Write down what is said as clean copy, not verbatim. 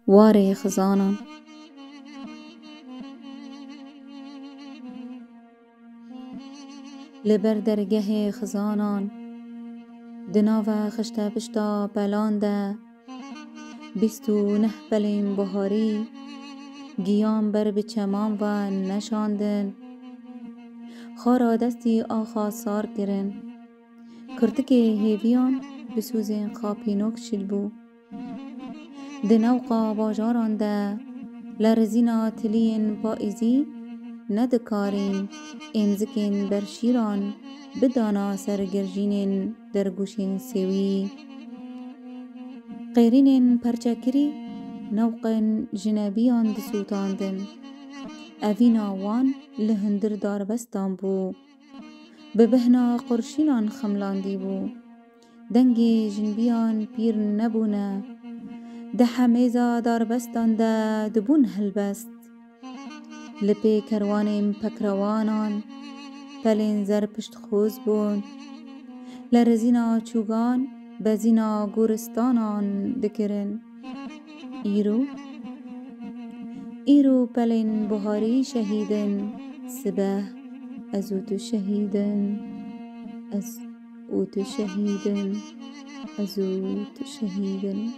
واره خزانان لبر درگه خزانان دناو خشته پشتا بلانده 29 بلین بهاری گیان بر به چمان و نشاندن خارا دستی آخا سار گرن کرتک هیویان بسوزین خاپینوک شلبو دنوقا باجاران ده لرزینا تلین پاییزی ندکارین امزکین برشیران بدانا سرگرجینین درگوشین سوی غیرینین پرچکری نوقن جنبیان دسوتاندن اوینا وان لهندر دار بستان بو ببهنا قرشینان خملاندی بو دنگی جنبیان پیر نبونه ده حمیزا دار بستان ده دبون هلبست لپی کروان پکروانان پلین زر پشت خوز بون لرزینا چوگان بزینا گورستانان دکرن ایرو پلین بهاری شهیدن سبه از اوتو شهیدن از اوتو شهیدن از اوتو شهیدن